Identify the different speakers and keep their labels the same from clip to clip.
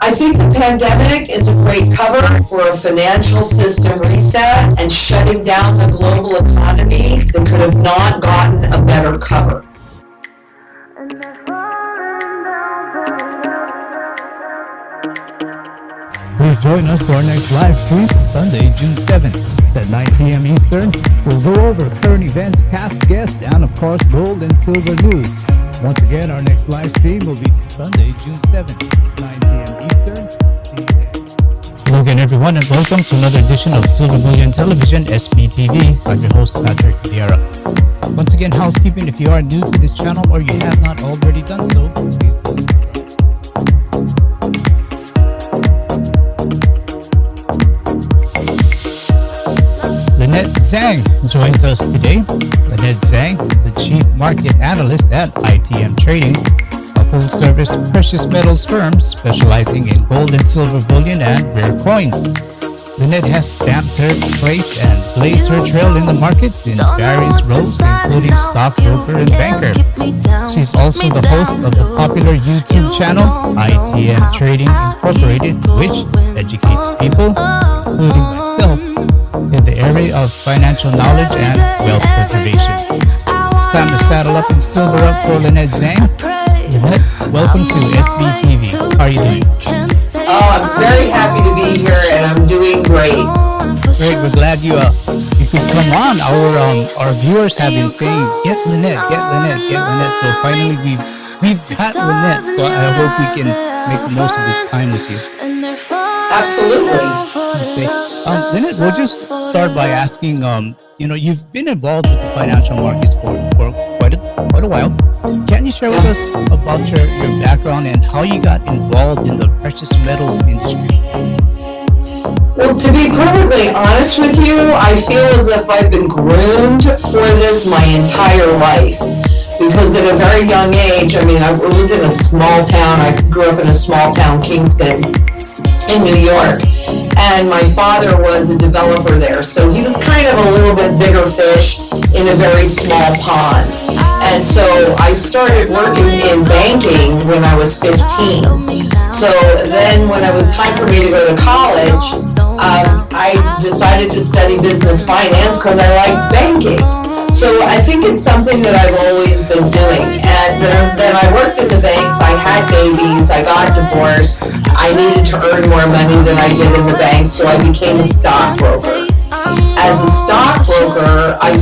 Speaker 1: I think the pandemic is a great cover for a financial system reset and shutting down the global economy that could have not gotten a better cover.
Speaker 2: Please join us for our next live stream Sunday, June 7th at 9 p.m. Eastern. We'll go over current events, past guests, and of course gold and silver news. Once again, our next live stream will be Sunday, June 7th, 9 p.m. Eastern. See you there. Hello again, everyone, and welcome to another edition of Silver Bulleon Television, SBTV. I'm your host, Patrick Vieira. Once again, housekeeping, if you are new to this channel or you have not already done so, please do subscribe. Lynette Zhang joins us today. Lynette Zhang, the Chief Market Analyst at ITM Trading, a full-service precious metals firm specializing in gold and silver bullion and rare coins. Lynette has stamped her place and blazed her trail in the markets in various roles, including stockbroker and banker. She's also the host of the popular YouTube channel, ITM Trading Incorporated, which educates people, including myself, in the area of financial knowledge and wealth preservation. It's time to saddle up and silver up for Lynette Zhang. Lynette, welcome to SBTV. How are you doing?
Speaker 1: Oh, I'm very happy to be here, and I'm doing great.
Speaker 2: Great, we're glad you could come on. Our viewers have been saying, get Lynette. So finally we've got Lynette. So I hope we can make the most of this time with you.
Speaker 1: Absolutely.
Speaker 2: Okay. Lynette, we'll just start by asking, you've been involved with the financial markets for quite a while. Can you share with us about your background and how you got involved in the precious metals industry?
Speaker 1: Well, to be perfectly honest with you, I feel as if I've been groomed for this my entire life. Because at a very young age, I was in a small town. I grew up in a small town, Kingston, in New York. And my father was a developer there. So he was kind of a little bit bigger fish in a very small pond. And so I started working in banking when I was 15. So then when it was time for me to go to college, I decided to study business finance because I liked banking. So I think it's something that I've always been doing. And then I worked in the banks, I had babies, I got divorced, I needed to earn more money than I did in the banks, so I became a stockbroker. As a stockbroker, I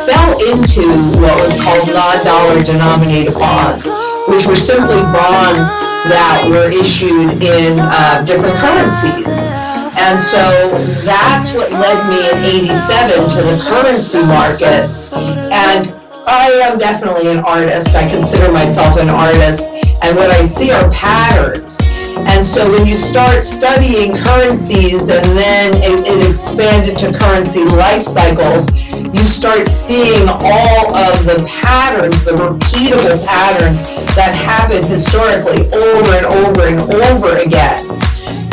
Speaker 1: fell into what was called non-dollar denominated bonds, which were simply bonds that were issued in different currencies. And so that's what led me in '87 to the currency markets. And I am definitely an artist. I consider myself an artist. And what I see are patterns. And so when you start studying currencies and then it expanded to currency life cycles, you start seeing all of the patterns, the repeatable patterns that happen historically over and over and over again.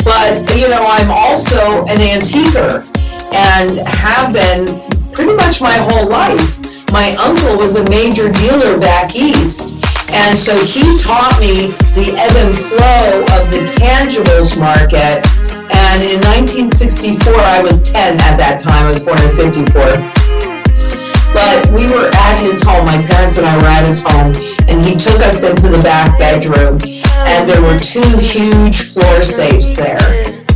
Speaker 1: But, I'm also an antiquer and have been pretty much my whole life. My uncle was a major dealer back east, and so he taught me the ebb and flow of the tangibles market. And in 1964, I was 10 at that time. I was born in 54. But we were at his home, my parents and I were at his home, and he took us into the back bedroom, and there were two huge floor safes there.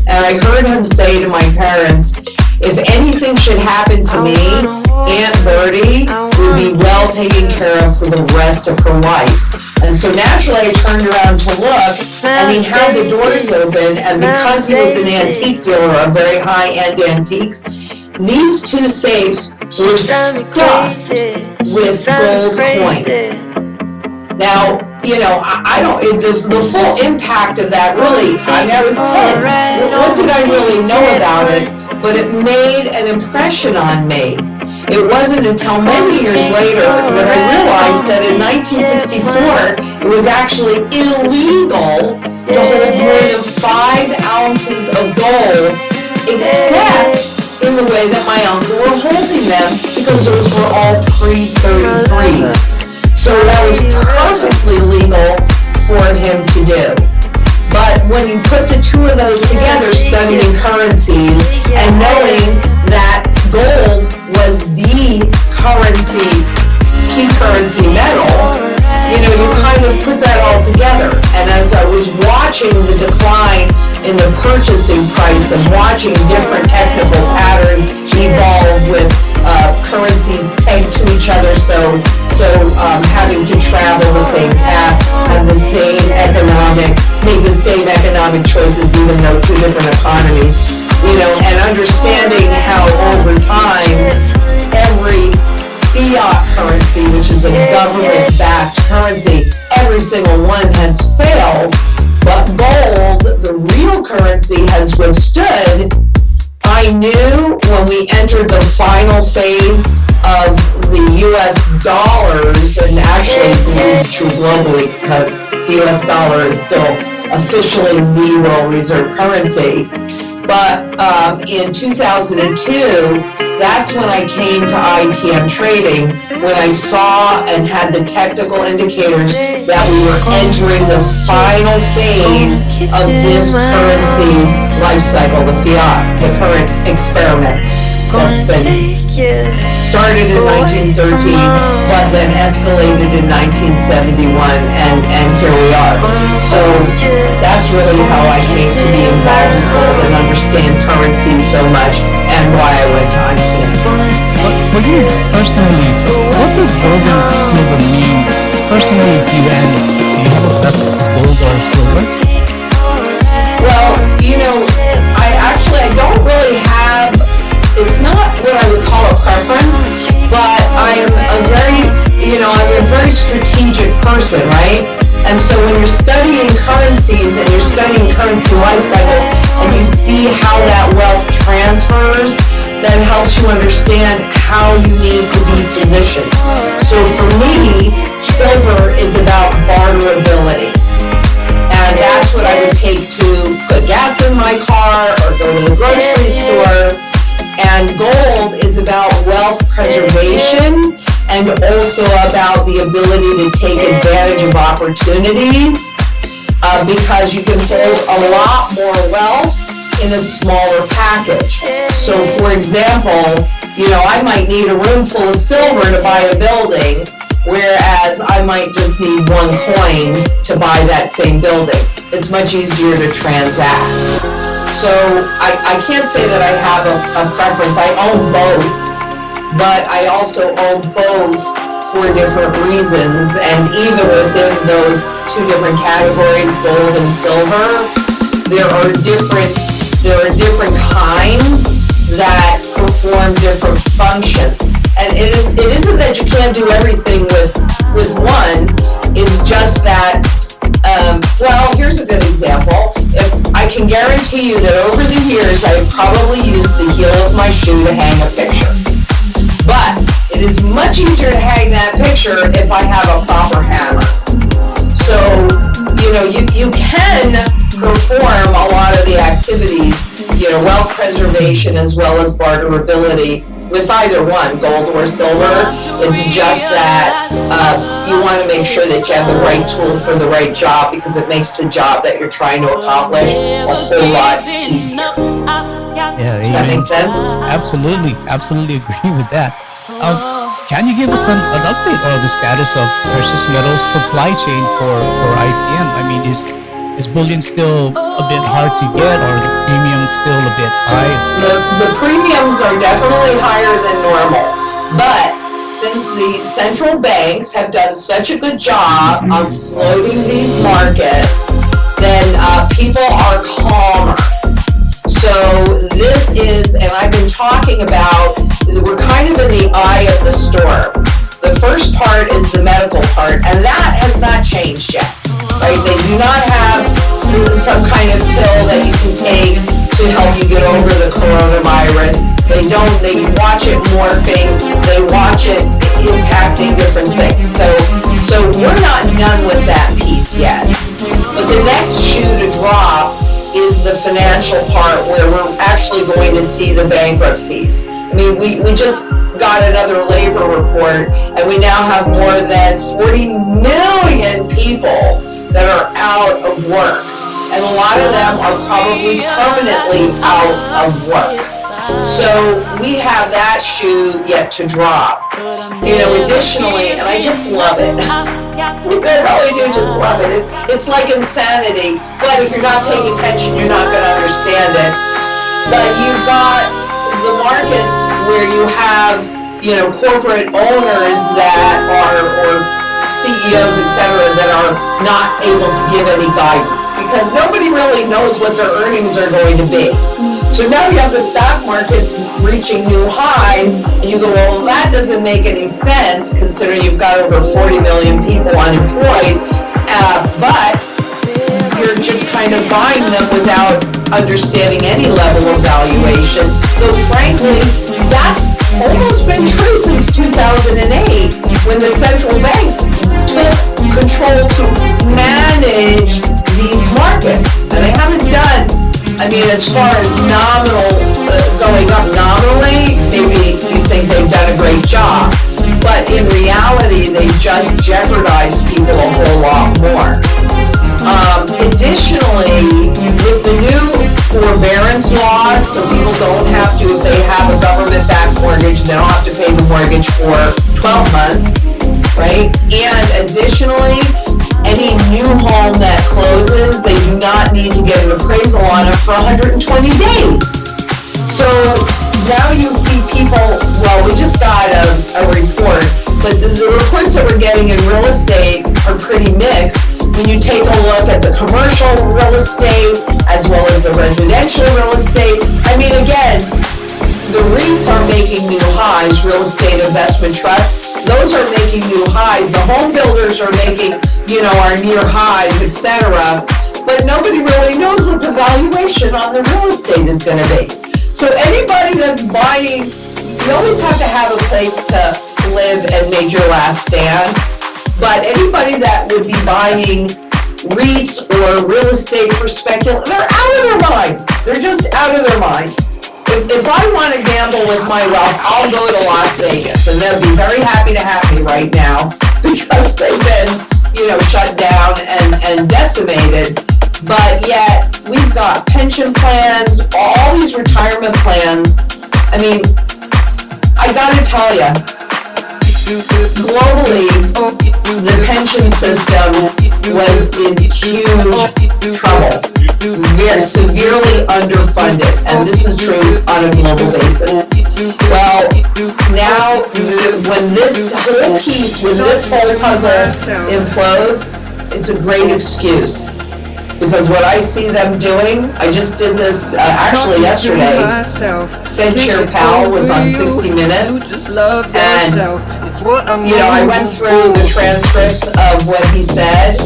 Speaker 1: And I heard him say to my parents, if anything should happen to me, Aunt Bertie would be well taken care of for the rest of her life. And so naturally I turned around to look, and he had the doors open, and because he was an antique dealer of very high-end antiques, these two safes were stuffed with gold coins. Now, I don't, the full impact of that really, I was 10. What did I really know about it? But it made an impression on me. It wasn't until many years later that I realized that in 1964, it was actually illegal to hold more than 5 ounces of gold, except in the way that my uncle were holding them, because those were all pre-33s. So that was perfectly legal for him to do. But put the two of those together, studying currencies and knowing that gold was the key currency metal, you kind of put that all together. And as I was watching the decline in the purchasing price and watching different technical patterns evolve with currencies pegged to each other, so having to travel the same path, have the same make the same economic choices, even though two different economies, and understanding how over time every fiat currency, which is a government-backed currency, every single one has failed, but gold, the real currency, has withstood. I knew when we entered the final phase of the U.S. dollars, and actually this is true globally because the U.S. dollar is still officially the world reserve currency, but in 2002, that's when I came to ITM trading, when I saw and had the technical indicators that we were entering the final phase of this currency life cycle, the fiat, the current experiment that's been started in 1913, but then escalated in 1971, and here we are. So that's really how I came to be involved in gold and understand currency so much, and why I went to ITM.
Speaker 2: For you personally, what does gold and silver mean personally to you, and do you have a preference, gold or silver?
Speaker 1: Well, I don't really have, it's not what I would call a preference, but I'm a very strategic person, right? And so when you're studying currencies and you're studying currency life cycles and you see how that wealth transfers, that helps you understand how you need to be positioned. So for me, silver is about barterability. And that's what I would take to put gas in my car or go to the grocery store. And gold is about wealth preservation and also about the ability to take advantage of opportunities because you can hold a lot more wealth in a smaller package. So for example, I might need a room full of silver to buy a building, whereas I might just need one coin to buy that same building. It's much easier to transact. So I can't say that I have a preference. I own both, but I also own both for different reasons. And even within those two different categories, gold and silver, there are different kinds that perform different functions. And it isn't that you can't do everything with one. It's just that, here's a good example. If I can guarantee you that over the years, I've probably used the heel of my shoe to hang a picture. But it is much easier to hang that picture if I have a proper hammer. So, you can perform a lot of the activities, wealth preservation as well as barterability with either one, gold or silver. It's just that you want to make sure that you have the right tool for the right job because it makes the job that you're trying to accomplish a whole lot easier.
Speaker 2: Yeah,
Speaker 1: does that make sense?
Speaker 2: Absolutely agree with that. Can you give us an update on the status of precious metals supply chain for ITM? I mean, is bullion still a bit hard to get, or the premium still a bit high?
Speaker 1: The premiums are definitely higher than normal, but since the central banks have done such a good job of floating these markets, then people are calmer. So this is, and I've been talking about, we're kind of in the eye of the storm. The first part is the medical part, and that has not changed yet. Right? They do not have some kind of pill that you can take to help you get over the coronavirus. They watch it morphing, they watch it impacting different things. So we're not done with that piece yet. But the next shoe to drop is the financial part, where we're actually going to see the bankruptcies. I mean, we just got another labor report, and we now have more than 40 million people that are out of work. and a lot of them are probably permanently out of work. So we have that shoe yet to drop. Additionally, and I just love it. I really do just love it. It's like insanity, but if you're not paying attention, you're not going to understand it. But you've got the markets where you have, corporate owners that are, or CEOs, etc., that are not able to give any guidance because nobody really knows what their earnings are going to be. So now you have the stock markets reaching new highs, and you go, well, that doesn't make any sense considering you've got over 40 million people unemployed, but you're just kind of buying them without understanding any level of valuation. Though frankly, that's almost been true since 2008 when the central banks took control to manage these markets. And they haven't done, as far as nominal, going up nominally, maybe you think they've done a great job. But in reality, they just jeopardized people a whole lot more. Additionally, with the new forbearance laws, so people don't have to, if they have a government-backed mortgage, they don't have to pay the mortgage for 12 months, right? And additionally, any new home that closes, they do not need to get an appraisal on it for 120 days. So now you see people, well, we just got a report, but the reports that we're getting in real estate are pretty mixed. When you take a look at the commercial real estate as well as the residential real estate, again, the REITs are making new highs, real estate investment trusts, those are making new highs. The home builders are making, our near highs, etc. But nobody really knows what the valuation on the real estate is going to be. So anybody that's buying, you always have to have a place to live and make your last stand. But anybody that would be buying REITs or real estate for speculation, they're out of their minds. They're just out of their minds. If I want to gamble with my wealth, I'll go to Las Vegas, and they'll be very happy to have me right now because they've been, shut down and decimated. But yet, we've got pension plans, all these retirement plans. I gotta tell you, globally, the pension system was in huge trouble, very severely underfunded, and this is true on a global basis. Well, now, when this whole puzzle implodes, it's a great excuse. Because what I see them doing, I just did this actually yesterday. Fed Chair Powell was on 60 Minutes, and I went through the transcripts of what he said,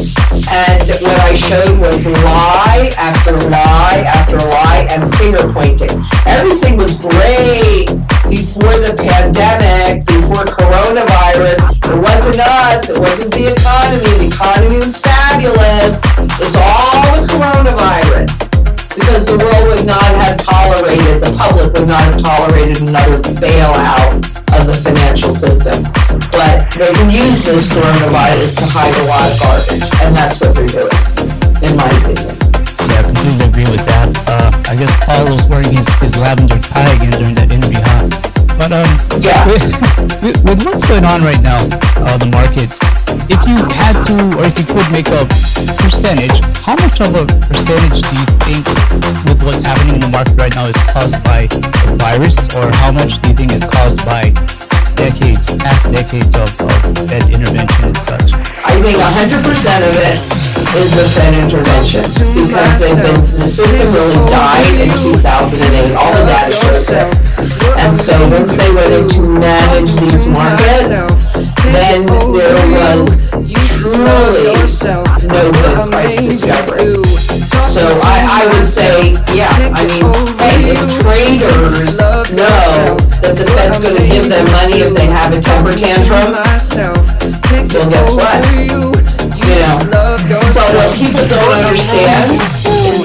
Speaker 1: and what I showed was lie after lie after lie and finger pointing. Everything was great before the pandemic, before coronavirus. It wasn't us, it wasn't the economy. The economy was fabulous. It's all the coronavirus, because the world would not have tolerated, the public would not have tolerated another bailout of the financial system. But they can use this coronavirus to hide a lot of garbage, and that's what they're doing, in my opinion.
Speaker 2: Yeah, I completely agree with that. I guess Paul was wearing his lavender tie again during that interview, huh? But
Speaker 1: yeah.
Speaker 2: with what's going on right now, the markets, if you had to, or if you could make a percentage, how much of a percentage do you think with what's happening in the market right now is caused by the virus, or how much do you think is caused by past decades of Fed intervention and such?
Speaker 1: I think 100% of it is the Fed intervention, because the system really died in 2008. All the data shows it. And so once they went in to manage these markets, then there was truly no good price discovery. So I would say, yeah, hey, if traders know that the Fed's going to give them money if they have a temper tantrum, well, guess what? But what people don't understand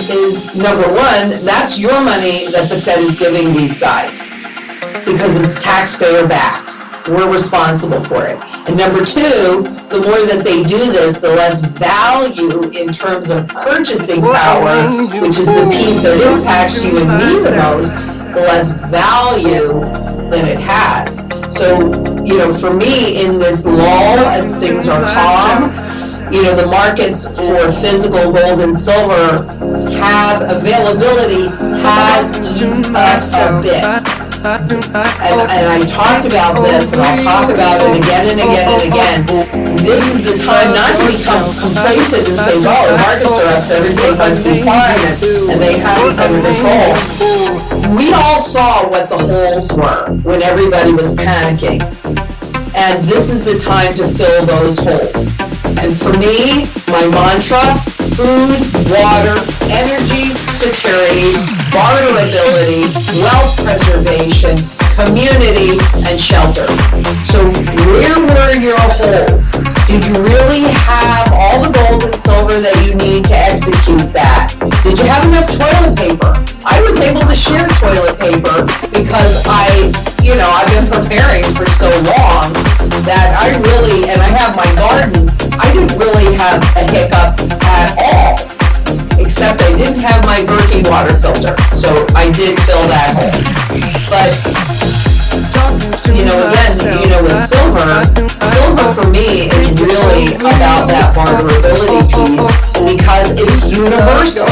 Speaker 1: is number one, that's your money that the Fed is giving these guys, because it's taxpayer backed. We're responsible for it. And number two, the more that they do this, the less value in terms of purchasing power, which is the piece that impacts you and me the most, the less value that it has. So, for me, in this lull, as things are calm, the markets for physical gold and silver availability has eased up a bit. And I talked about this, and I'll talk about it again and again and again. This is the time not to become complacent and think, oh, the markets are up, so everything must be fine, and they have this under control. We all saw what the holes were when everybody was panicking. And this is the time to fill those holes. And for me, my mantra, food, water, energy, security, barterability, wealth preservation, community, and shelter. So where were your holes? Did you really have all the gold and silver that you need to execute that? Did you have enough toilet paper? I was able to share toilet paper because I've been preparing for so long that and I have my gardens, I didn't really have a hiccup at all, except I didn't have my Berkey water filter, so I did fill that hole. But, again, with silver for me is really about that barterability piece because it's universal.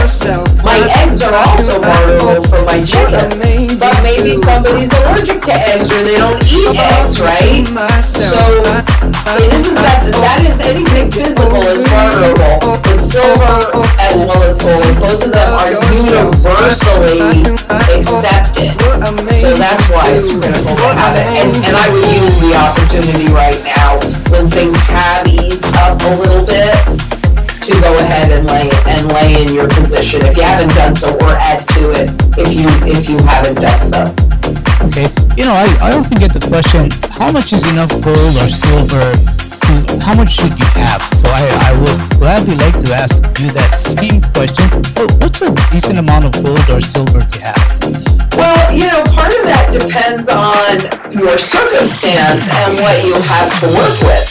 Speaker 1: My eggs are also barterable for my chickens, but maybe somebody's allergic to eggs or they don't eat eggs, right? So it isn't that is anything physical is barterable. It's silver as well as gold. Both of them are universally accepted. So that's why it's critical to have it. And I would use the opportunity right now when things have eased up a little bit to go ahead and lay in your position if you haven't done so, or add to it if you haven't done so.
Speaker 2: Okay. I often get the question, how much is enough gold or silver to how much should you have? So I would gladly like to ask you that same question. What's a decent amount of gold or silver to have?
Speaker 1: Well, part of that depends on your circumstance and what you have to work with.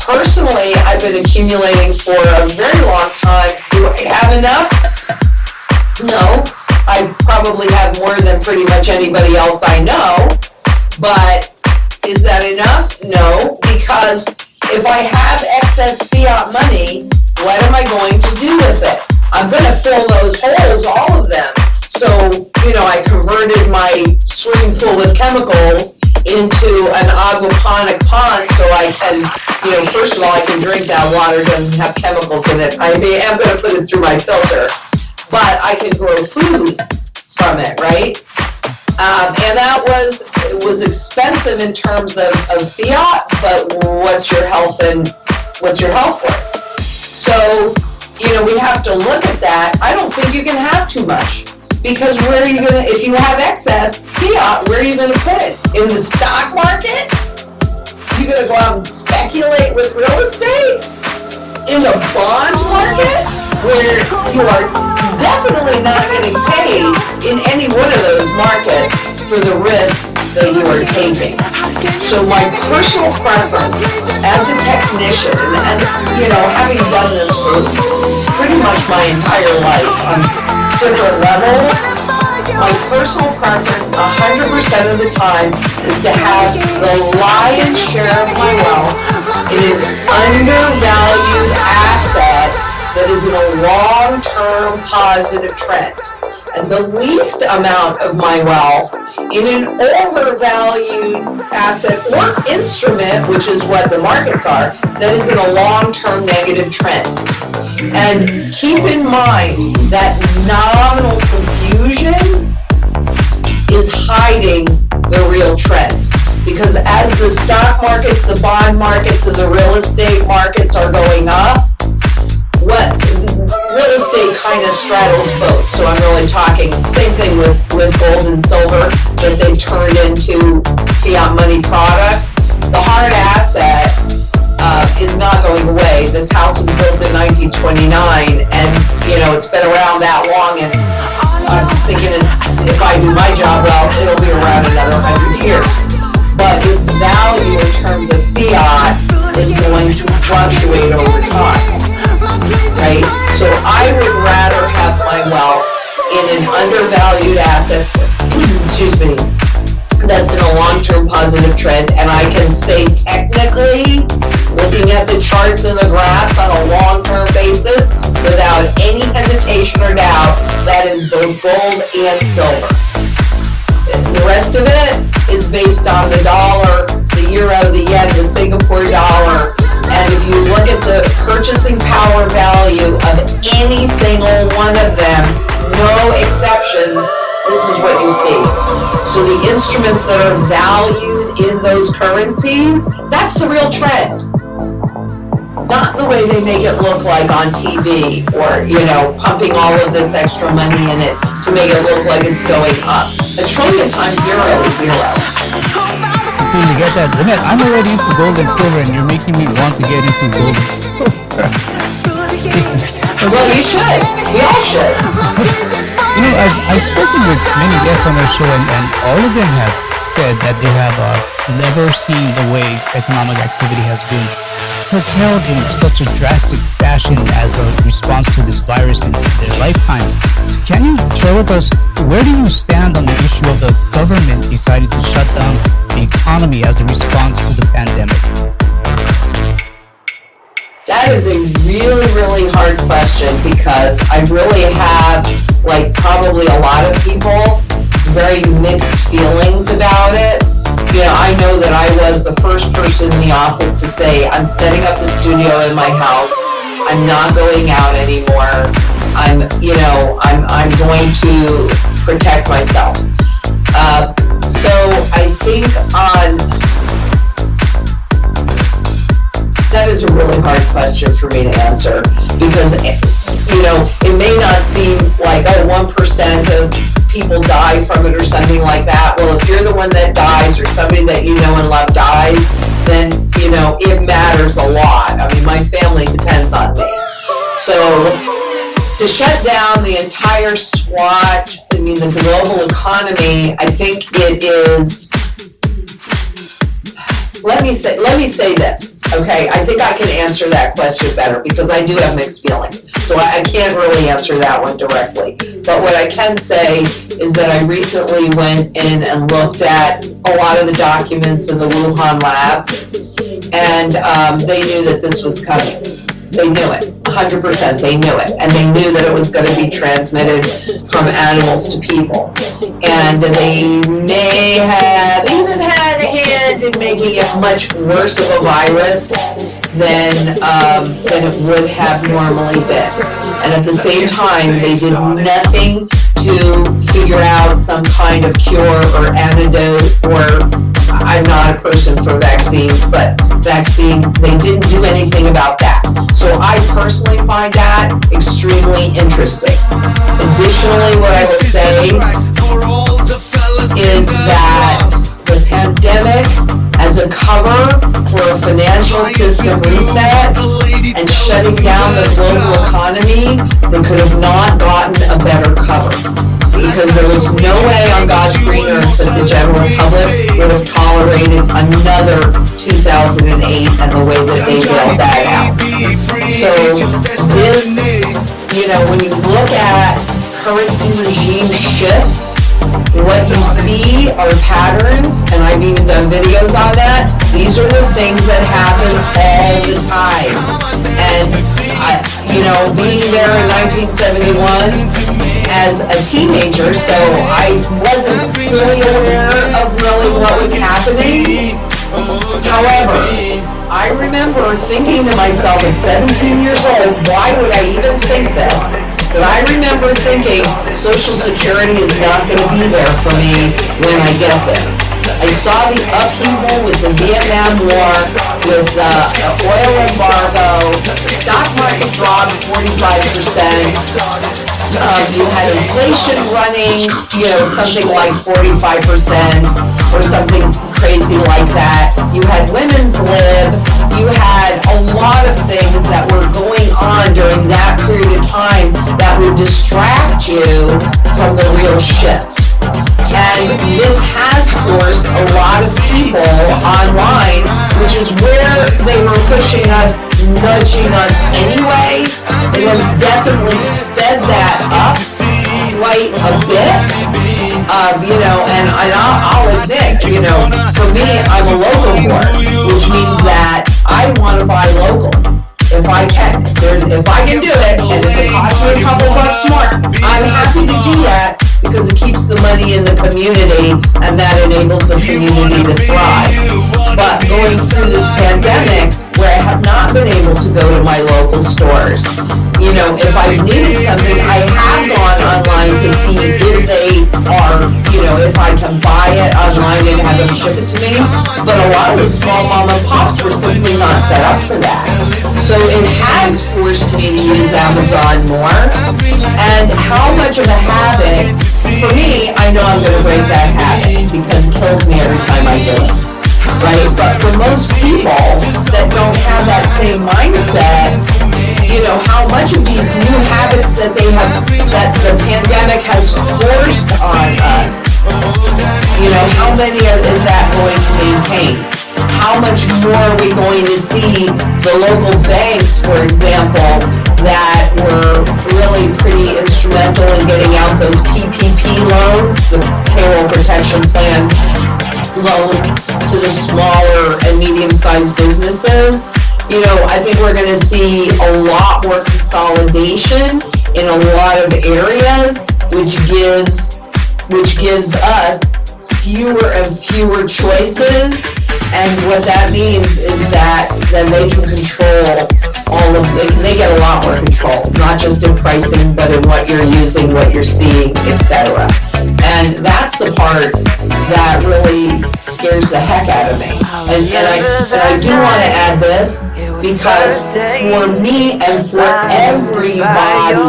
Speaker 1: Personally, I've been accumulating for a very long time. Do I have enough? No. I probably have more than pretty much anybody else I know. But is that enough? No, because if I have excess fiat money, what am I going to do with it? I'm going to fill those holes, all of them. So, I converted my swimming pool with chemicals into an aquaponic pond so I can, first of all, I can drink that water, doesn't have chemicals in it. I am going to put it through my filter, but I can grow food from it, right? And that was expensive in terms of fiat, but what's your health worth? So, we have to look at that. I don't think you can have too much. Because if you have excess fiat, where are you going to put it? In the stock market? You going to go out and speculate with real estate? In the bond market? Where you are definitely not getting paid in any one of those markets for the risk that you are taking. So my personal preference as a technician, and having done this for pretty much my entire life on different levels, my personal preference 100% of the time is to have the lion's share of my wealth in an undervalued asset that is in a long-term positive trend, and the least amount of my wealth in an overvalued asset or instrument, which is what the markets are, that is in a long-term negative trend. And keep in mind that nominal confusion is hiding the real trend. Because as the stock markets, the bond markets, and the real estate markets are going up, real estate kind of straddles both. So I'm really talking, same thing with gold and silver, that they've turned into fiat money products. The hard asset is not going away. This house was built in 1929, and it's been around that long, and I'm thinking if I do my job well, it'll be around another 100 years. But its value in terms of fiat is going to fluctuate over time, right? So I would rather have my wealth in an undervalued asset, excuse me, that's in a long-term positive trend, and I can say technically, looking at the charts and the graphs on a long-term basis, without any hesitation or doubt, that is both gold and silver. The rest of it is based on the dollar, the euro, the yen, the Singapore dollar, and if you look at the purchasing power value of any single one of them, no exceptions, this is what you see. So the instruments that are valued in those currencies, that's the real trend. Not the way they make it look like on TV or, pumping all of this extra money in it to make it look like it's going up. 1 trillion times zero is zero.
Speaker 2: You get that? Lynette, I'm already into gold and silver and you're making me want to get into gold and silver.
Speaker 1: Well, you should. We all should.
Speaker 2: I've spoken with many guests on our show, and all of them have said that they have never seen the way economic activity has been curtailed in such a drastic fashion as a response to this virus in their lifetimes. Can you share with us, where do you stand on the issue of the government deciding to shut down the economy as a response to the pandemic?
Speaker 1: That is a really, really hard question because I really have, like probably a lot of people, very mixed feelings about it. I know that I was the first person in the office to say, I'm setting up the studio in my house. I'm not going out anymore. I'm going to protect myself. So I think that is a really hard question for me to answer because, it may not seem like, 1% of people die from it or something like that. Well, if you're the one that dies or somebody that you know and love dies, then, it matters a lot. I mean, my family depends on me. So to shut down the entire swatch, the global economy, I think it is, let me say this, okay? I think I can answer that question better because I do have mixed feelings. So I can't really answer that one directly. But what I can say is that I recently went in and looked at a lot of the documents in the Wuhan lab, and they knew that this was coming. They knew it, 100%, they knew it. And they knew that it was going to be transmitted from animals to people. And they may have even had a hand in making it much worse of a virus than it would have normally been. And at the same time, they did nothing to figure out some kind of cure or antidote, or I'm not a person for vaccines, but they didn't do anything about that. So I personally find that extremely interesting. Additionally, what I will say is that the pandemic as a cover for a financial system reset and shutting down the global economy, they could have not gotten a better cover. Because there was no way on God's green earth that the general public would have tolerated another 2008 and the way that they bailed that out. So this, when you look at currency regime shifts, what you see are patterns, and I've even done videos on that. These are the things that happen all the time. And, being there in 1971 as a teenager, so I wasn't fully aware of really what was happening. However, I remember thinking to myself at 17 years old, why would I even think this? But I remember thinking Social Security is not going to be there for me when I get there. I saw the upheaval with the Vietnam War, with the oil embargo, stock market dropped 45%. You had inflation running, something like 45% or something crazy like that. You had women's lib. You had a lot of things that were going on during that period of time that would distract you from the real shift. And this has forced a lot of people online, which is where they were pushing us, nudging us anyway. It has definitely sped that up quite a bit. And I'll admit, for me, I'm a local whore, which means that I want to buy local. If I can. If I can do it, and if it costs me a couple bucks more, I'm happy to do that because it keeps the money in the community and that enables the community to thrive. But going through this pandemic, where I have not been able to go to my local stores, if I needed something, I have gone online to see if they are, if I can buy it online and have them ship it to me. But a lot of the small mom and pops were simply not set up for that. So it has forced me to use Amazon more. And how much of a habit, for me, I know I'm going to break that habit because it kills me every time I do it. Right? But for most people that don't have that same mindset, how much of these new habits that that the pandemic has forced on us, how many is that going to maintain? How much more are we going to see the local banks, for example, that were really pretty instrumental in getting out those PPP loans, the payroll protection plan loans to the smaller and medium-sized businesses? I think we're going to see a lot more consolidation in a lot of areas, which gives us fewer and fewer choices. And what that means is that then they can control they get a lot more control, not just in pricing, but in what you're using, what you're seeing, etc. And that's the part that really scares the heck out of me. And I do want to add this, because for me and for everybody,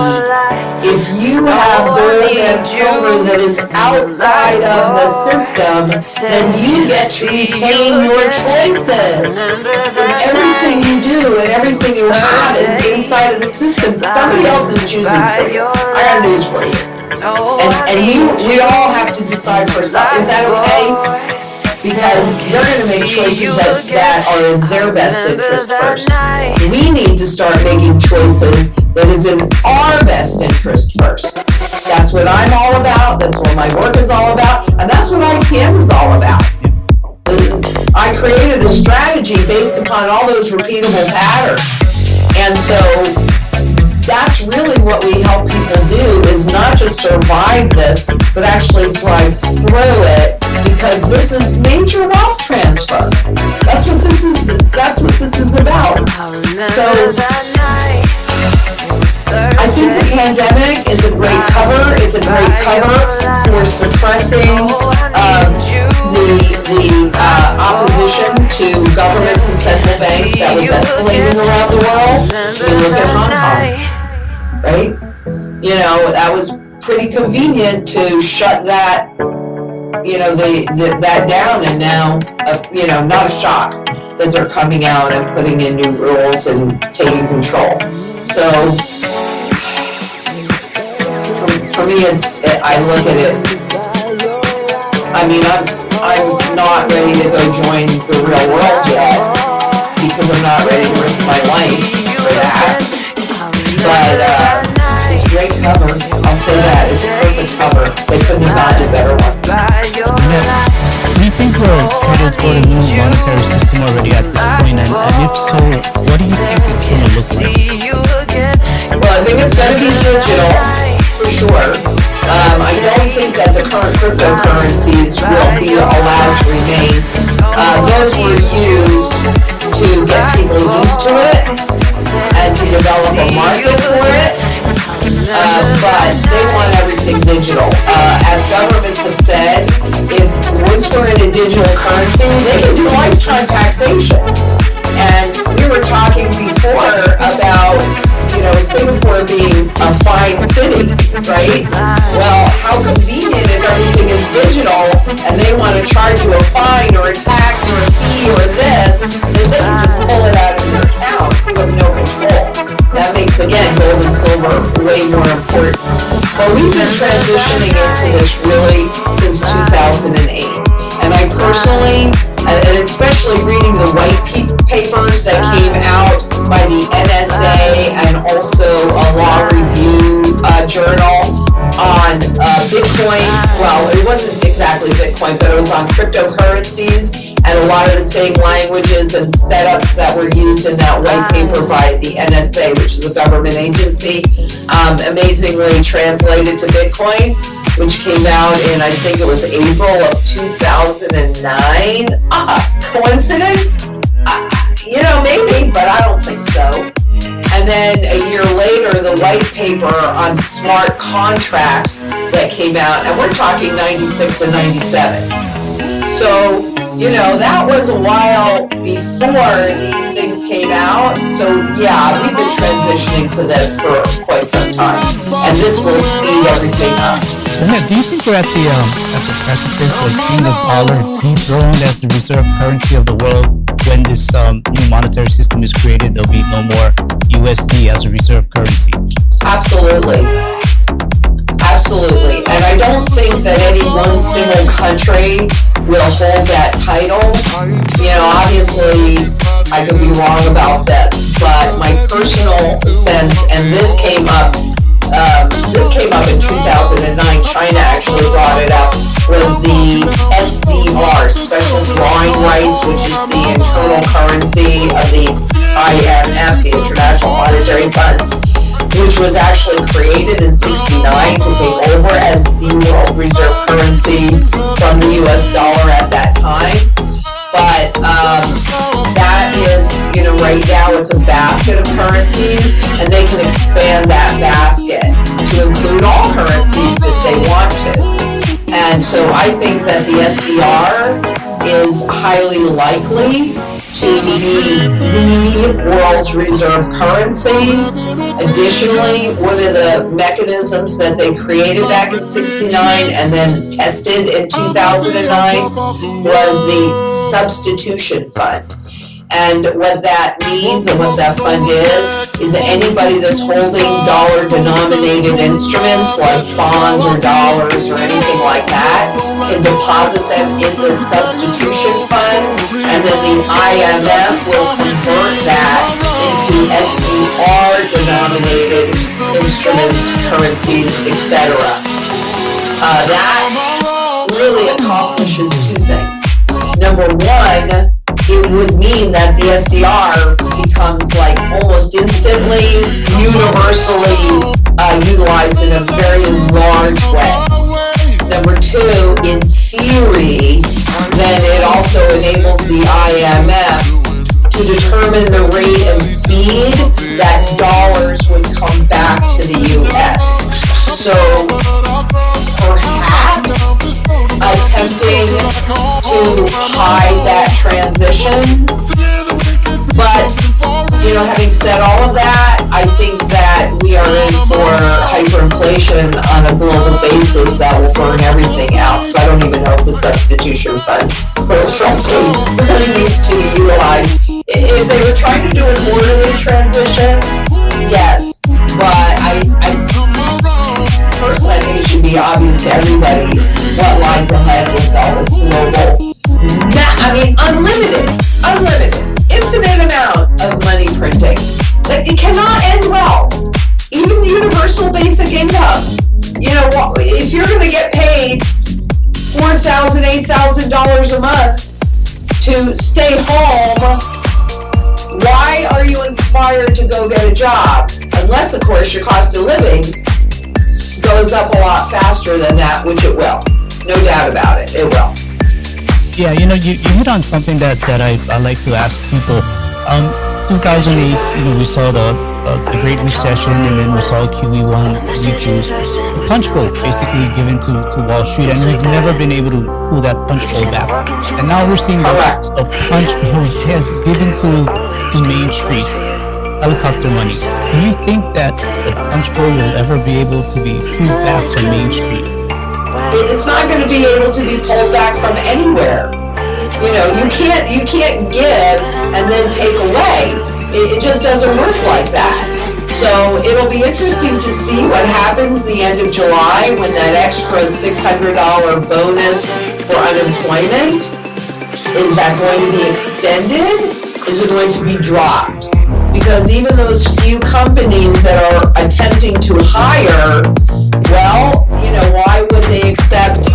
Speaker 1: if you have gold and silver that is outside of the system, then you get to retain your choices. And everything you do and everything you have is inside of the system. Somebody else is choosing for you. I got news for you. And we all have to decide for ourselves. Is that okay? Because they're going to make choices that are in their best interest first. We need to start making choices that is in our best interest first. That's what I'm all about. That's what my work is all about. And that's what ITM is all about. I created a strategy based upon all those repeatable patterns. And so that's really what we help people do, is not just survive this, but actually thrive through it, because this is major wealth transfer. That's what this is about. So I think the pandemic is a great cover. It's a great cover for suppressing the opposition to governments and central banks that was escalating around the world. We look at Hong Kong, right? That was pretty convenient to shut that, that down, and now, not a shock that they're coming out and putting in new rules and taking control. So, for me, I look at it, I'm not ready to go join the real world yet, because I'm not ready to risk my life for that. But, it's a great cover, I'll say that. It's a perfect cover. They couldn't have gotten a better one.
Speaker 2: Do you think we're headed for a new monetary system already at this point? And if so, what do you think it's going to look like?
Speaker 1: Well, I think it's going to be digital, for sure. I don't think that the current cryptocurrencies will be allowed to remain. Those were used to get people used to it and to develop a market for it. But they want everything digital. As governments have said, once we're in a digital currency, they can do lifetime taxation. And we were talking before about, Singapore being a fine city, right? Well, how convenient if everything is digital and they want to charge you a fine or a tax or a fee or this, then they can just pull it out of your account. You have no control. That makes, again, gold and silver way more important. But we've been transitioning into this really since 2008. And I personally, and especially reading the white papers that came out by the NSA and also a law review journal on Bitcoin. Well, it wasn't exactly Bitcoin, but it was on cryptocurrencies and a lot of the same languages and setups that were used in that white paper by the NSA, which is a government agency, amazingly translated to Bitcoin, which came out in, I think it was April of 2009. Coincidence? Maybe, but I don't think so. And then a year later, the white paper on smart contracts that came out, and we're talking 96 and 97. So, that was a while before these things came out. So, yeah, we've been transitioning to this for quite some time, and this will speed everything up.
Speaker 2: Lynette, do you think we're at the precipice of seeing the dollar dethroned as the reserve currency of the world? When this new monetary system is created, there'll be no more USD as a reserve currency.
Speaker 1: Absolutely. And I don't think that any one single country will hold that title. Obviously, I could be wrong about this, but my personal sense, and this came up in 2009, China actually brought it up, was the SDR, Special Drawing Rights, which is the internal currency of the IMF, the International Monetary Fund, which was actually created in 69 to take over as the world reserve currency from the US dollar at that time. But that is, right now it's a basket of currencies, and they can expand that basket to include all currencies if they want to. And so I think that the SDR is highly likely to be the world's reserve currency. Additionally, one of the mechanisms that they created back in 69 and then tested in 2009 was the substitution fund. And what that means and what that fund is anybody that's holding dollar-denominated instruments like bonds or dollars or anything like that can deposit them in the substitution fund, and then the IMF will convert that into SDR-denominated instruments, currencies, etc. That really accomplishes two things. Number one, it would mean that the SDR becomes like almost instantly, universally utilized in a very large way. Number two, in theory, then it also enables the IMF to determine the rate and speed that dollars would come back to the US. So perhaps attempting to hide that transition. But, having said all of that, I think that we are in for hyperinflation on a global basis that will burn everything out. So I don't even know if the substitution fund, frankly, really needs to be utilized. If they were trying to do an orderly transition, yes. But personally, I think it should be obvious to everybody what lies ahead with all this global, unlimited, infinite amount of money printing. Like, it cannot end well. Even universal basic income. If you're going to get paid $4,000, $8,000 a month to stay home, why are you inspired to go get a job? Unless, of course, your cost of living goes up a lot faster than that, which it will. No doubt about it, it will.
Speaker 2: Yeah, you hit on something that I like to ask people. 2008, we saw the Great Recession, and then we saw QE1 due to the punch bowl basically given to Wall Street, and we've never been able to pull that punch bowl back. And now we're seeing the punch bowl has given to Main Street, helicopter money. Do you think that the punch bowl will ever be able to be pulled back from Main Street?
Speaker 1: It's not going to be able to be pulled back from anywhere. You can't give and then take away. It just doesn't work like that. So it'll be interesting to see what happens the end of July when that extra $600 bonus for unemployment, is that going to be extended? Is it going to be dropped? Because even those few companies that are attempting to hire, well, why would they accept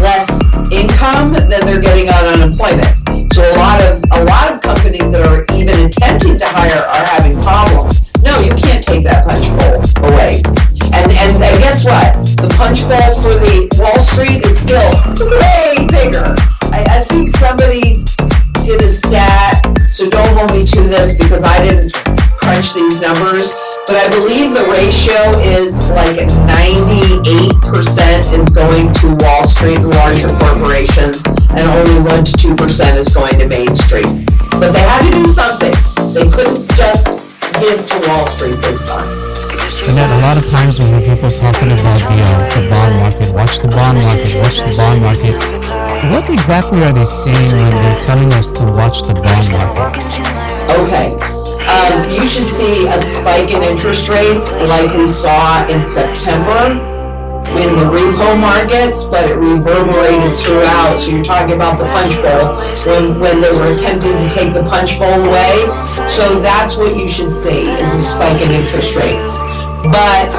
Speaker 1: less income than they're getting on unemployment? So a lot of companies that are even attempting to hire are having problems. No, you can't take that punch bowl away. And guess what? The punch bowl for the Wall Street is still way bigger. I think somebody did a stat, so don't hold me to this because I didn't crunch these numbers, but I believe the ratio is like 98% is going to Wall Street and larger corporations, and only 1 to 2% is going to Main Street. But they had to do something. They couldn't just give to Wall Street this time.
Speaker 2: And then a lot of times when people talking about the bond market, watch the bond market, what exactly are they saying when they're telling us to watch the bond market?
Speaker 1: Okay. You should see a spike in interest rates like we saw in September in the repo markets, but it reverberated throughout. So you're talking about the punch bowl when they were attempting to take the punch bowl away. So that's what you should see, is a spike in interest rates. But,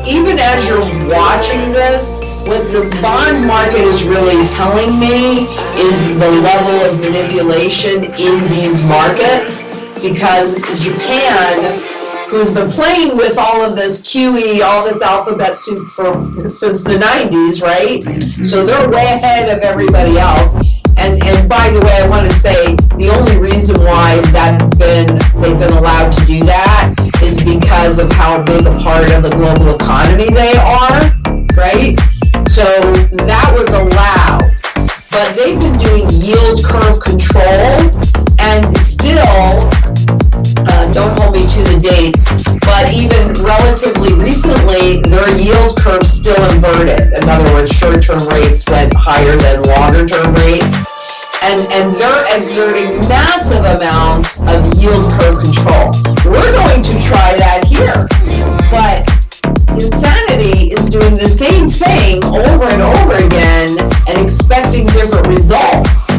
Speaker 1: even as you're watching this, what the bond market is really telling me is the level of manipulation in these markets, because Japan, who's been playing with all of this QE, all this alphabet soup since the 90s, right? So they're way ahead of everybody else. And by the way, I want to say the only reason why they've been allowed to do that is because of how big a part of the global economy they are, right? So that was allowed, but they've been doing yield curve control, and still, don't hold me to the dates, but even relatively recently, their yield curve still inverted. In other words, short-term rates went higher than longer-term rates, and they're exerting massive amounts of yield curve control. We're going to try that here, but insanity is doing the same thing over and over again and expecting different results.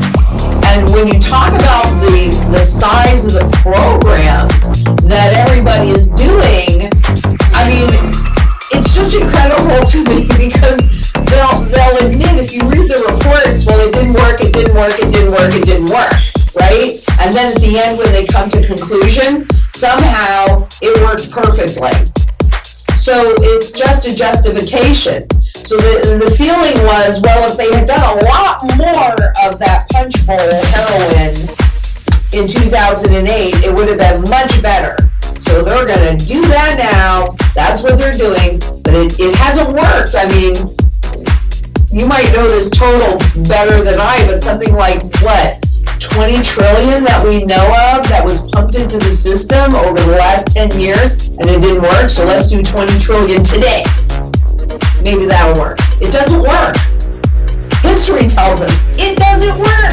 Speaker 1: And when you talk about the size of the programs that everybody is doing, I mean, it's just incredible to me, because they'll admit, if you read the reports, well, it didn't work, right? And then at the end, when they come to conclusion, somehow it worked perfectly. So it's just a justification. So the feeling was, well, if they had done a lot more of that punch bowl heroin in 2008, it would have been much better. So they're going to do that now. That's what they're doing. But it hasn't worked. I mean, you might know this total better than I, but something like, 20 trillion that we know of that was pumped into the system over the last 10 years, and it didn't work. So let's do 20 trillion today. Maybe that'll work. It doesn't work. History tells us it doesn't work.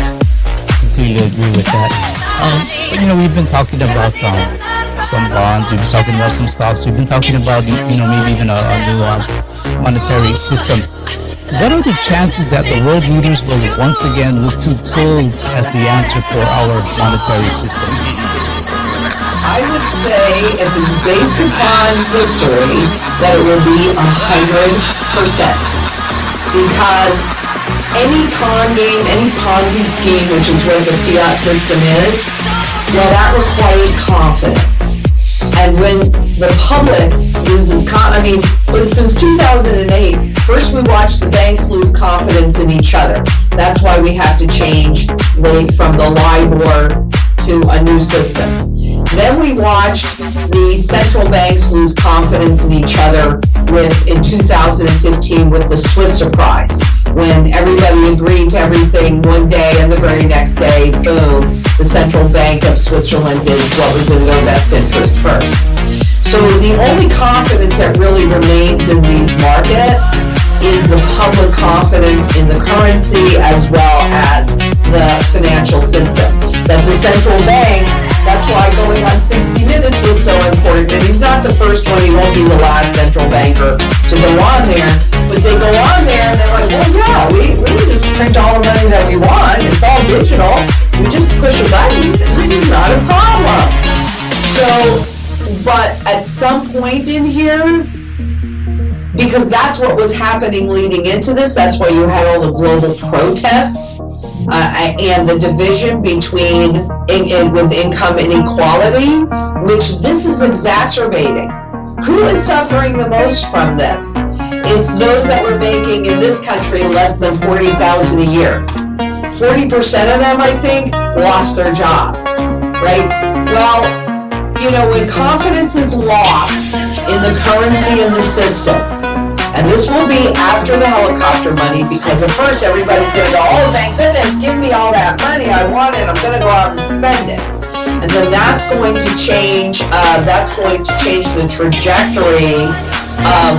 Speaker 2: Completely agree with that. We've been talking about some bonds, we've been talking about some stocks, we've been talking about, maybe even a new monetary system. What are the chances that the world leaders will once again look to gold as the answer for our monetary system?
Speaker 1: I would say, if it's based upon history, that it will be 100%. Because any con game, any Ponzi scheme, which is where the fiat system is, well, that requires confidence. And when the public loses since 2008, first we watched the banks lose confidence in each other. That's why we have to change from the LIBOR to a new system. Then we watched the central banks lose confidence in each other in 2015 with the Swiss surprise, when everybody agreed to everything one day and the very next day, boom, the Central Bank of Switzerland did what was in their best interest first. So the only confidence that really remains in these markets is the public confidence in the currency as well as the financial system. That the central banks That's why going on 60 Minutes was so important. And he's not the first one, he won't be the last central banker to go on there. But they go on there and they're like, well, yeah, we can just print all the money that we want. It's all digital. We just push a button. This is not a problem. So, but at some point in here, because that's what was happening leading into this, that's why you had all the global protests and the division between with income inequality, which this is exacerbating. Who is suffering the most from this? It's those that were making in this country less than $40,000 a year. 40% of them, I think, lost their jobs, right? Well, you know, when confidence is lost in the currency and the system, and this will be after the helicopter money, because at first everybody's going to go, oh, thank goodness, give me all that money I want it, I'm going to go out and spend it. And then that's going to change the trajectory of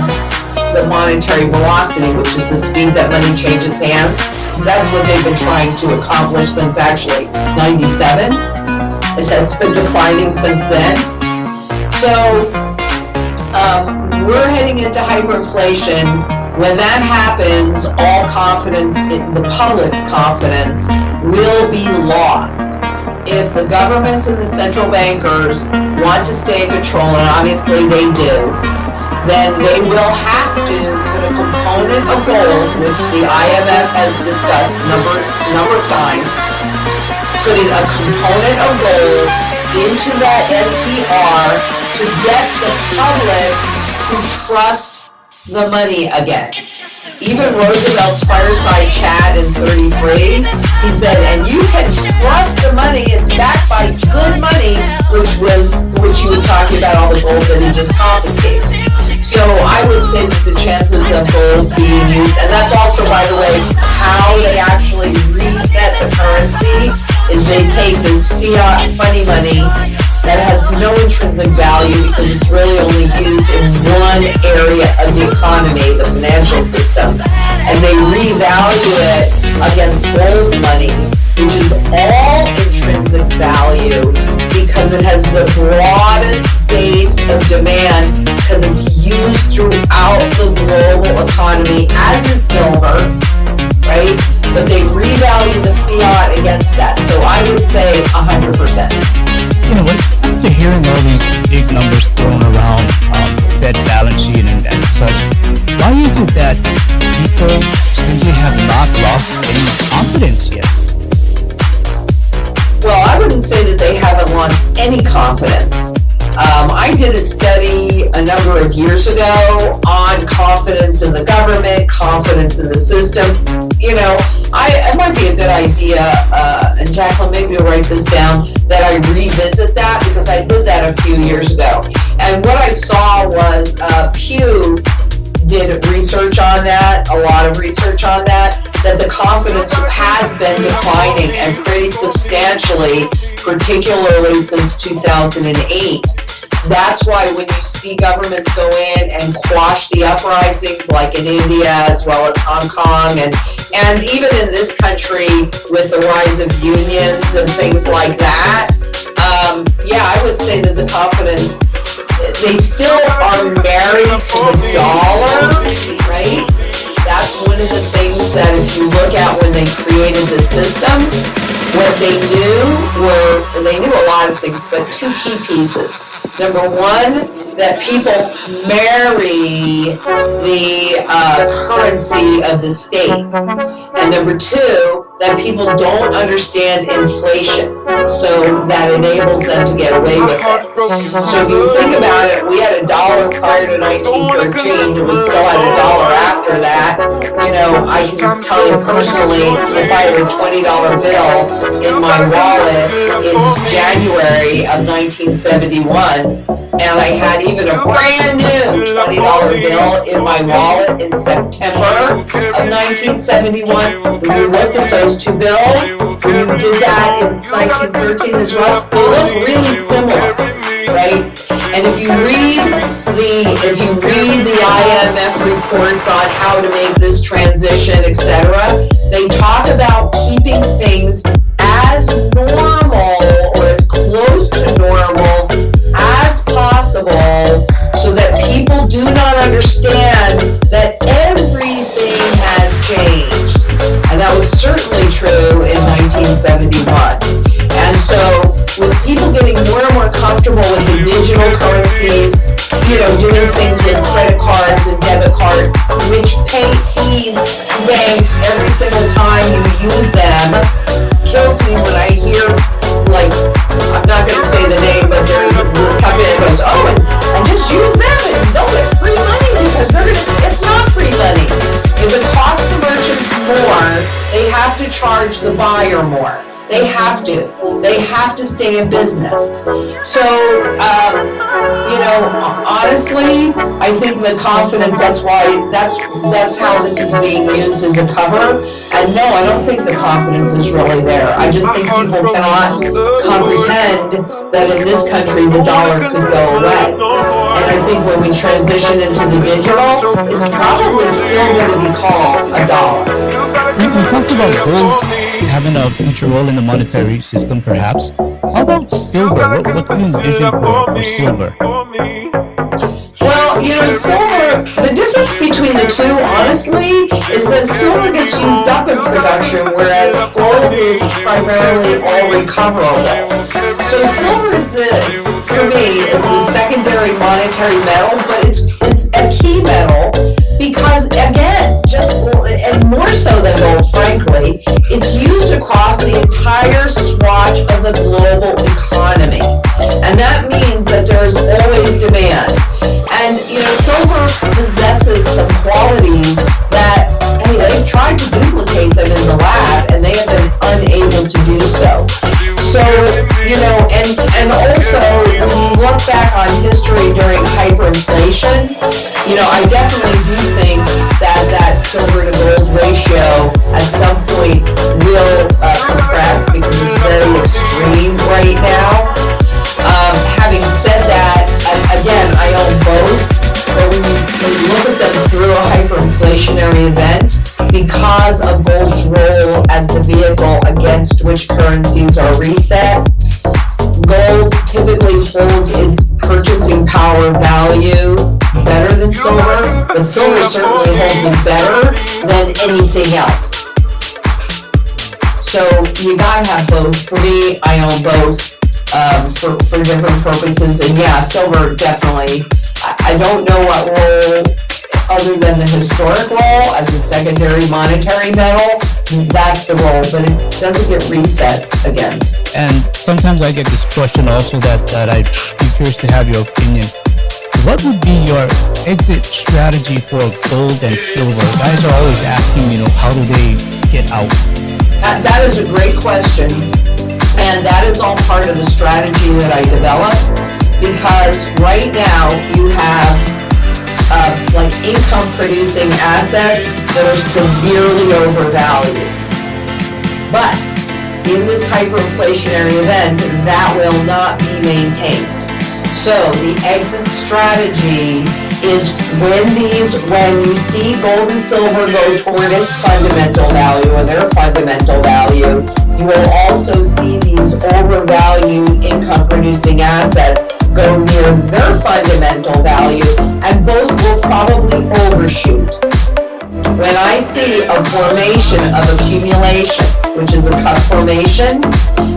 Speaker 1: the monetary velocity, which is the speed that money changes hands. That's what they've been trying to accomplish since actually 97. It's been declining since then. So we're heading into hyperinflation. When that happens, all confidence, the public's confidence, will be lost. If the governments and the central bankers want to stay in control, and obviously they do, then they will have to put a component of gold, which the IMF has discussed a number of times, putting a component of gold into that SDR to get the public to trust the money again. Even Roosevelt's fireside chat in 33, he said, and you can trust the money, it's backed by good money, which he was talking about all the gold that he just confiscated. So I would say that the chances of gold being used, and that's also, by the way, how they actually reset the currency, is they take this fiat funny money that has no intrinsic value because it's really only used in one area of the economy, the financial system, and they revalue it against gold money, which is all intrinsic value because it has the broadest base of demand because it's used throughout the global economy, as is silver, right? But they revalue the fiat against that. So I would say 100%.
Speaker 2: You know what? After hearing all these big numbers thrown around, the Fed balance sheet and such, why is it that people simply have not lost any confidence yet?
Speaker 1: Well, I wouldn't say that they haven't lost any confidence. I did a study a number of years ago on confidence in the government, confidence in the system. You know, it might be a good idea, and Jacqueline, maybe you'll write this down, that I revisit that because I did that a few years ago. And what I saw was Pew did research on that, a lot of research on that the confidence has been declining and pretty substantially, particularly since 2008. That's why when you see governments go in and quash the uprisings like in India as well as Hong Kong and even in this country with the rise of unions and things like that, I would say that the confidence, they still are married to the dollar, right? That's one of the things that if you look at when they created the system, what they knew a lot of things, but two key pieces. Number one, that people marry the currency of the state. And number two, that people don't understand inflation. So that enables them to get away with it. So if you think about it, we had $1 prior to 1913, and we still had $1 after that. You know, I can tell you personally, if I had a $20 bill in my wallet in January of 1971, and I had even a brand new $20 bill in my wallet in September of 1971. When we looked at those two bills, we did that in 1913 as well. They look really similar, right? And if you read the IMF reports on how to make this transition, etc., they talk about keeping things as normal or as close to understand that everything has changed. And that was certainly true in 1971. And so with people getting more and more comfortable with the digital currencies, doing things with credit cards and debit cards, which pay fees to banks every single time you use them, kills me when I hear, like, I'm not going to say the name, but there's this company that goes, and just use them and they'll get free money because it's not free money. If it costs the merchants more, they have to charge the buyer more. They have to. They have to stay in business. So, honestly, I think the confidence, that's how this is being used as a cover. And no, I don't think the confidence is really there. I just think people cannot comprehend that in this country the dollar could go away. And I think when we transition into the digital, it's probably still going to be called a dollar.
Speaker 2: We talked about gold having a future role in the monetary system, perhaps. How about silver? What do you envision for silver?
Speaker 1: Well, silver, the difference between the two, honestly, is that silver gets used up in production, whereas gold is primarily all recoverable. So silver for me, is the secondary monetary metal, but it's a key metal because, again, and more so than gold, frankly, it's used across the entire swatch of the global economy. And that means that there is always demand. And, silver possesses some qualities that, they've tried to duplicate them in the lab and they have been unable to do so. So, and also when you look back on history during hyperinflation, I definitely do think that silver to gold ratio at some point will compress because it's very extreme right now. Having said that, again, I own both, but when you look at them through a hyperinflationary event, because of gold's role as the vehicle against which currencies are reset, gold typically holds its purchasing power value better than silver, but silver certainly holds it better than anything else. So you gotta have both. For me, I own both for different purposes, and yeah, silver definitely. I don't know what role, other than the historic role as a secondary monetary metal, that's the role, but it doesn't get reset against.
Speaker 2: And sometimes I get this question also that I'd be curious to have your opinion. What would be your exit strategy for gold and silver? Guys are always asking, how do they get out?
Speaker 1: That is a great question, and that is all part of the strategy that I developed, because right now you have income producing assets that are severely overvalued. But in this hyperinflationary event, that will not be maintained. So the exit strategy is when you see gold and silver go toward its fundamental value or their fundamental value, you will also see these overvalued income producing assets go near their fundamental value, and both will probably overshoot. When I see a formation of accumulation, which is a cup formation,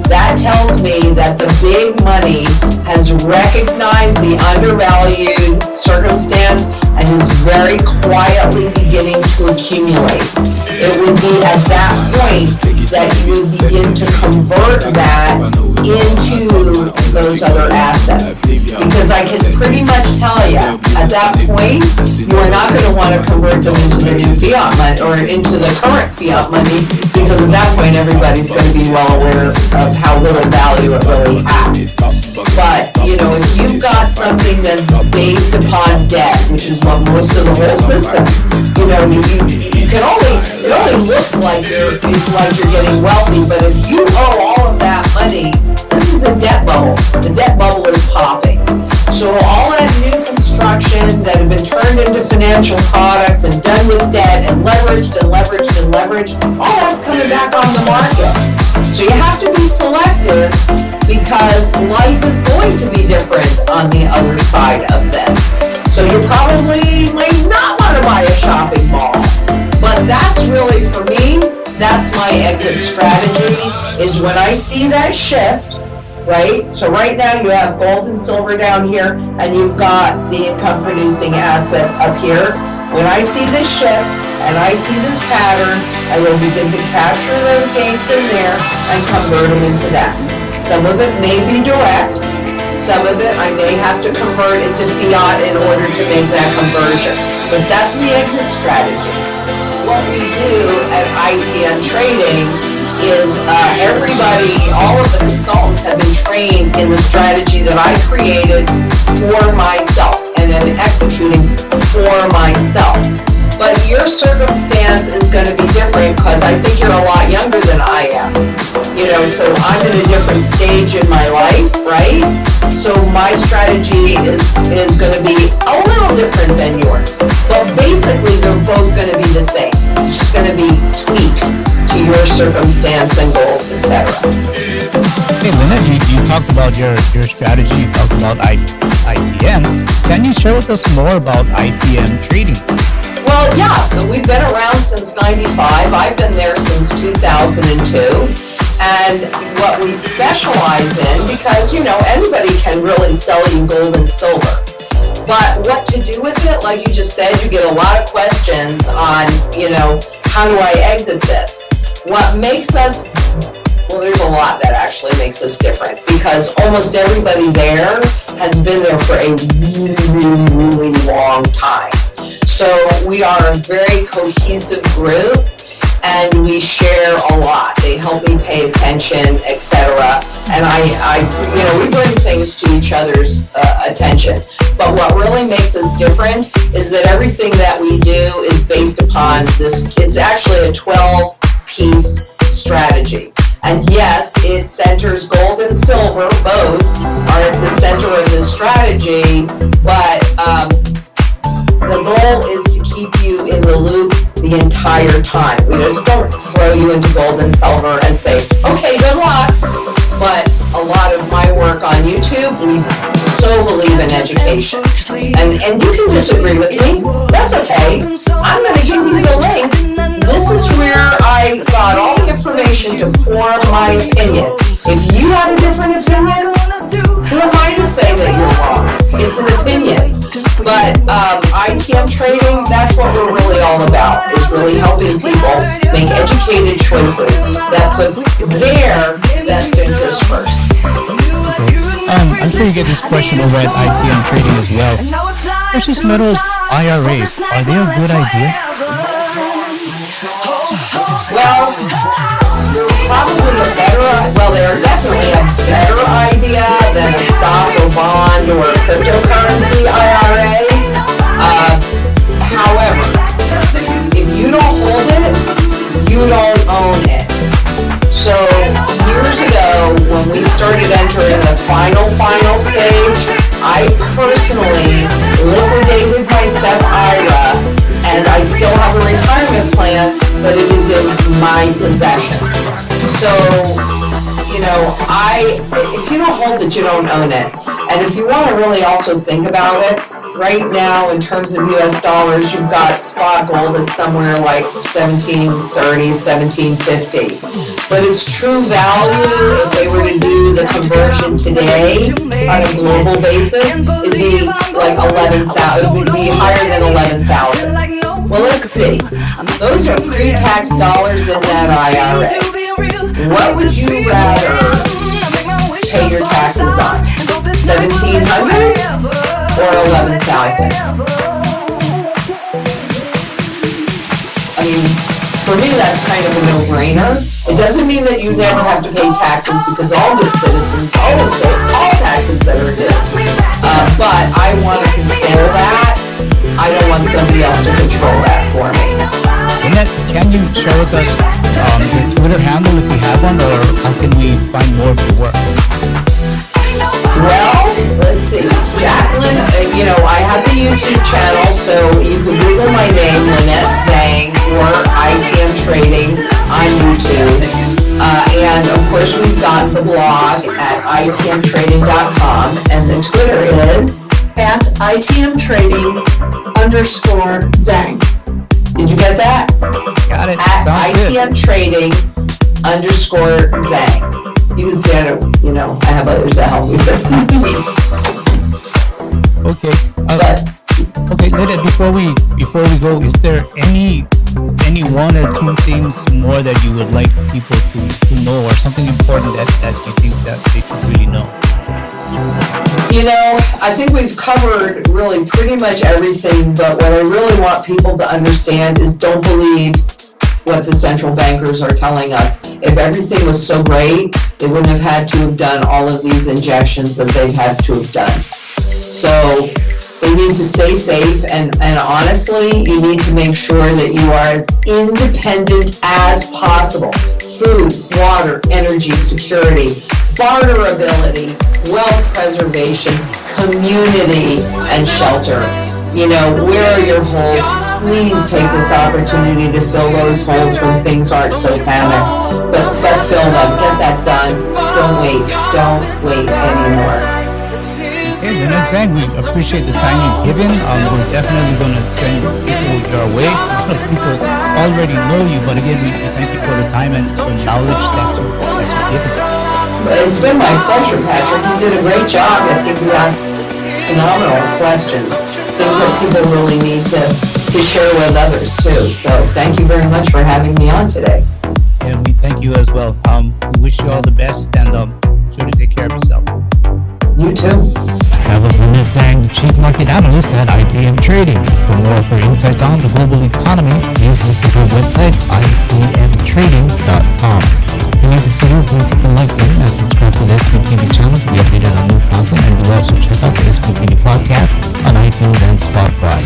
Speaker 1: that tells me that the big money has recognized the undervalued circumstance and is very quietly beginning to accumulate. It would be at that point that you would begin to convert that into those other assets. Because I can pretty much tell you, at that point, you are not going to want to convert them into the new fiat money or into the current fiat money, because at that point everybody's going to be well aware of how little value it really has. But, if you've got something that's based upon debt, which is what most of the whole system, you can it only looks like you're getting wealthy, but if you owe all of that money, this is a debt bubble. The debt bubble is popping. So all that new construction that have been turned into financial products and done with debt and leveraged and leveraged and leveraged, all that's coming back on the market. So you have to be selective, because life is going to be different on the other side of this. So you probably might my exit strategy is when I see that shift, right? So right now you have gold and silver down here, and you've got the income producing assets up here. When I see this shift and I see this pattern, I will begin to capture those gains in there and convert them into that. Some of it may be direct. Some of it I may have to convert into fiat in order to make that conversion. But that's the exit strategy. What we do at ITM Trading is everybody, all of the consultants have been trained in the strategy that I created for myself and am executing for myself. But your circumstance is going to be different because I think you're a lot younger than I am. So I'm in a different stage in my life, right? So my strategy is going to be a little different than yours. But basically, they're both going to be the same. It's just going to be tweaked to your circumstance and goals, etc.
Speaker 2: Hey, Lynette, you talked about your strategy. You talked about ITM. Can you share with us more about ITM Trading?
Speaker 1: Well, yeah, we've been around since 95. I've been there since 2002. And what we specialize in, because, anybody can really sell you gold and silver. But what to do with it, like you just said, you get a lot of questions on, how do I exit this? What makes us, there's a lot that actually makes us different, because almost everybody there has been there for a really, really, really long time. So we are a very cohesive group, and we share a lot. They help me pay attention, etc. And we bring things to each other's attention. But what really makes us different is that everything that we do is based upon this. It's actually a 12-piece strategy. And yes, it centers gold and silver, both are at the center of this strategy, but the goal is to keep you in the loop the entire time. We just don't throw you into gold and silver and say, okay, good luck. But a lot of my work on YouTube, we so believe in education. And you can disagree with me. That's okay. I'm going to give you the links. This is where I got all the information to form my opinion. If you have a different opinion, who am I to say that you're wrong? It's an opinion. But ITM Trading, that's what we're really all about, is really helping people make educated choices that puts their best interest first.
Speaker 2: Okay. I'm sure you get this question over at ITM Trading as well. Precious metals IRAs, are they a good idea?
Speaker 1: Well, they're definitely a better idea than a stock or bond or a cryptocurrency IRA. However, if you don't hold it, you don't own it. So years ago, when we started entering the final stage, I personally liquidated my SEP IRA, and I still have a retirement plan, but it is in my possession. So, if you don't hold it, you don't own it. And if you want to really also think about it, right now in terms of US dollars, you've got spot gold that's somewhere like $17.30, $17.50. But its true value, if they were to do the conversion today on a global basis, it'd be like 11,000. It would be higher than 11,000. Well, let's see. Those are pre-tax dollars in that IRA. What would you rather pay your taxes on? $1,700 or $11,000? I mean, for me, that's kind of a no-brainer. It doesn't mean that you never have to pay taxes, because all good citizens always pay all taxes that are due. But I want to control that. I don't want somebody else to control that for me.
Speaker 2: Lynette, can you share with us your Twitter handle if you have one, or how can we find more of your work?
Speaker 1: Well, let's see. Jacqueline, I have the YouTube channel, so you can Google my name, Lynette Zhang, or ITM Trading on YouTube. And of course, we've got the blog at itmtrading.com, and the Twitter is
Speaker 3: at ITM Trading _Zhang.
Speaker 1: Did you get that?
Speaker 2: Got it.
Speaker 1: At
Speaker 2: Sounds good.
Speaker 1: ITM Trading _Zhang. You can see I have others that help me with these.
Speaker 2: Okay.
Speaker 1: But
Speaker 2: Okay, Lynette, before we go, is there any one or two things more that you would like people to know, or something important that you think that they should really know?
Speaker 1: I think we've covered really pretty much everything, but what I really want people to understand is don't believe what the central bankers are telling us. If everything was so great, they wouldn't have had to have done all of these injections that they've had to have done. So they need to stay safe, and honestly, you need to make sure that you are as independent as possible. Food, water, energy security, barterability, wealth preservation, community, and shelter. Where are your holes? Please take this opportunity to fill those holes when things aren't so panicked. But fill them. Get that done. Don't wait. Don't wait anymore.
Speaker 2: Okay, Lynette Zhang, we appreciate the time you've given. We're definitely going to send people your way. A lot of people already know you, but again, we thank you for the time and the knowledge that you've given.
Speaker 1: It's been my pleasure, Patrick. You did a great job. I think you asked phenomenal questions, things that people really need to share with others too. So thank you very much for having me on today.
Speaker 2: And we thank you as well. We wish you all the best, and sure to take care of yourself.
Speaker 1: You too.
Speaker 2: That was Lynette Zhang, the Chief Market Analyst at ITM Trading. For more of her insights on the global economy, please visit her website, itmtrading.com. If you like this video, please hit the like button and subscribe to the SB TV channel to be updated on new content, and do also check out the SB TV podcast on iTunes and Spotify.